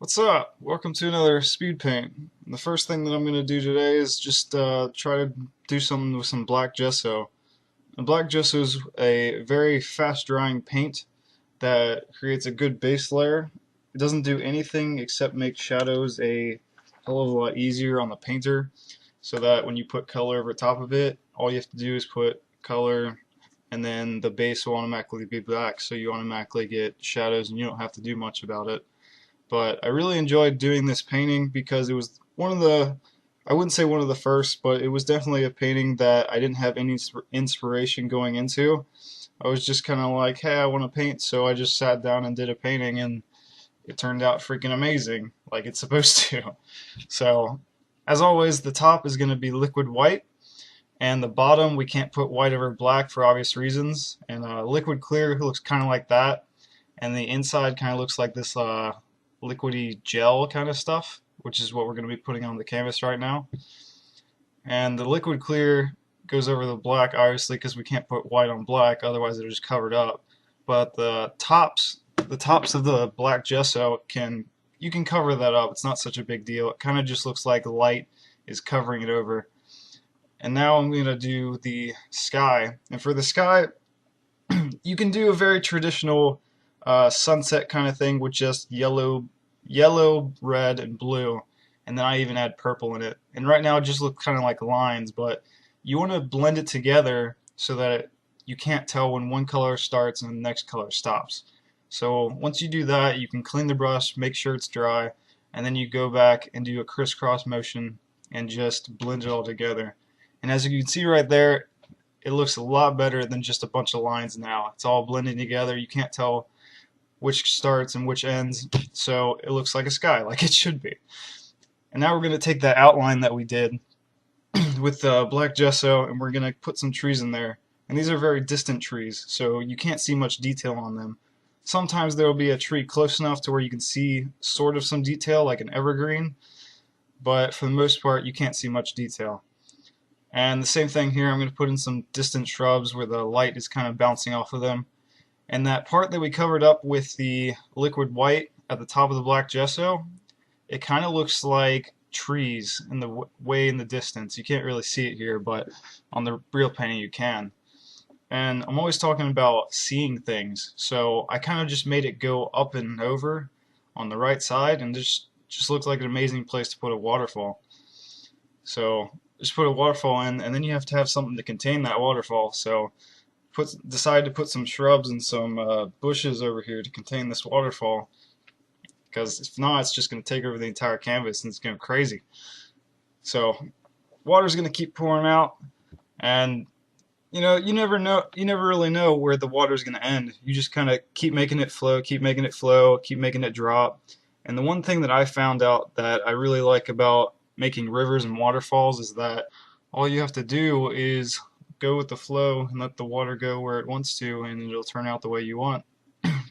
What's up? Welcome to another speed paint. And the first thing that I'm going to do today is just try to do something with some black gesso. And black gesso is a very fast drying paint that creates a good base layer. It doesn't do anything except make shadows a hell of a lot easier on the painter, so that when you put color over top of it, all you have to do is put color and then the base will automatically be black, so you automatically get shadows and you don't have to do much about it. But I really enjoyed doing this painting because it was one of the, I wouldn't say one of the first, but it was definitely a painting that I didn't have any inspiration going into. I was just kind of like, hey, I want to paint, so I just sat down and did a painting, and it turned out freaking amazing, like it's supposed to. So, as always, the top is going to be liquid white, and the bottom we can't put white over black for obvious reasons. And liquid clear looks kind of like that, and the inside kind of looks like this liquidy gel kind of stuff, which is what we're going to be putting on the canvas right now. And the liquid clear goes over the black, obviously, because we can't put white on black, otherwise it'll just cover it up. But the tops of the black gesso you can cover that up. It's not such a big deal. It kind of just looks like light is covering it over. And now I'm going to do the sky. And for the sky, you can do a very traditional sunset kind of thing with just yellow, red, and blue, and then I even add purple in it. And right now it just looks kind of like lines, but you want to blend it together so that you can't tell when one color starts and the next color stops. So once you do that, you can clean the brush, make sure it's dry, and then you go back and do a crisscross motion and just blend it all together. And as you can see right there, it looks a lot better than just a bunch of lines now. It's all blending together. You can't tell which starts and which ends, so it looks like a sky, like it should be. And now we're going to take that outline that we did with black gesso, and we're going to put some trees in there. And these are very distant trees, so you can't see much detail on them. Sometimes there will be a tree close enough to where you can see sort of some detail, like an evergreen, but for the most part you can't see much detail. And the same thing here, I'm going to put in some distant shrubs where the light is kind of bouncing off of them. And that part that we covered up with the liquid white at the top of the black gesso, it kind of looks like trees in the way in the distance. You can't really see it here, but on the real painting you can. And I'm always talking about seeing things, so I kind of just made it go up and over on the right side, and just looks like an amazing place to put a waterfall. So just put a waterfall in, and then you have to have something to contain that waterfall. So decided to put some shrubs and some bushes over here to contain this waterfall, because if not, it's just going to take over the entire canvas and it's going to be crazy. So water's going to keep pouring out, and you never really know where the water's going to end. You just kind of keep making it flow, keep making it flow, keep making it drop. And the one thing that I found out that I really like about making rivers and waterfalls is that all you have to do is go with the flow and let the water go where it wants to, and it'll turn out the way you want.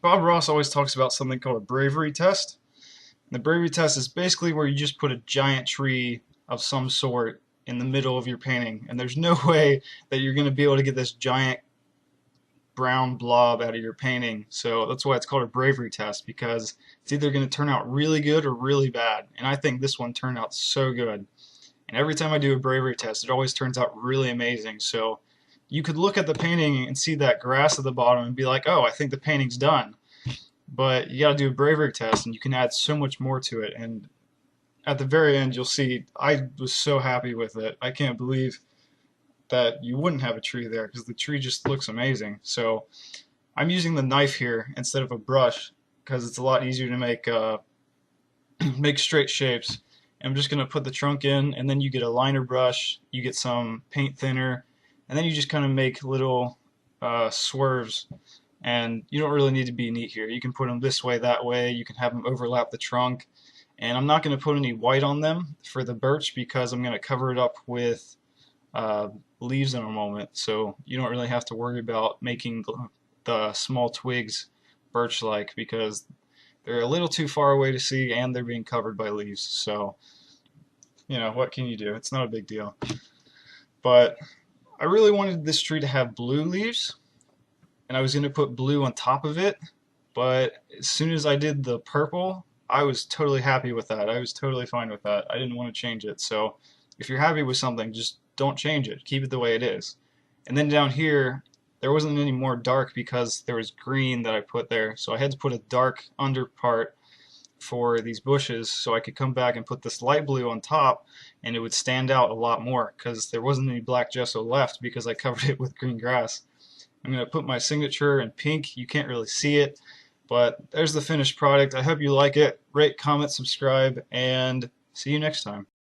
Bob Ross always talks about something called a bravery test. And the bravery test is basically where you just put a giant tree of some sort in the middle of your painting, and there's no way that you're going to be able to get this giant brown blob out of your painting. So that's why it's called a bravery test, because it's either going to turn out really good or really bad. And I think this one turned out so good. And every time I do a bravery test, it always turns out really amazing. So you could look at the painting and see that grass at the bottom and be like, oh, I think the painting's done. But you got to do a bravery test, and you can add so much more to it. And at the very end, you'll see I was so happy with it. I can't believe that you wouldn't have a tree there, because the tree just looks amazing. So I'm using the knife here instead of a brush, because it's a lot easier to make make straight shapes. I'm just going to put the trunk in, and then you get a liner brush, you get some paint thinner, and then you just kind of make little swerves. And you don't really need to be neat here. You can put them this way, that way. You can have them overlap the trunk. And I'm not going to put any white on them for the birch, because I'm going to cover it up with leaves in a moment. So you don't really have to worry about making the small twigs birch-like, because they're a little too far away to see, and they're being covered by leaves. So, what can you do? It's not a big deal. But I really wanted this tree to have blue leaves, and I was going to put blue on top of it, but as soon as I did the purple, I was totally happy with that. I was totally fine with that. I didn't want to change it. So if you're happy with something, just don't change it. Keep it the way it is. And then down here, there wasn't any more dark because there was green that I put there. So I had to put a dark under part for these bushes so I could come back and put this light blue on top and it would stand out a lot more because there wasn't any black gesso left because I covered it with green grass. I'm going to put my signature in pink. You can't really see it, but there's the finished product. I hope you like it. Rate, comment, subscribe, and see you next time.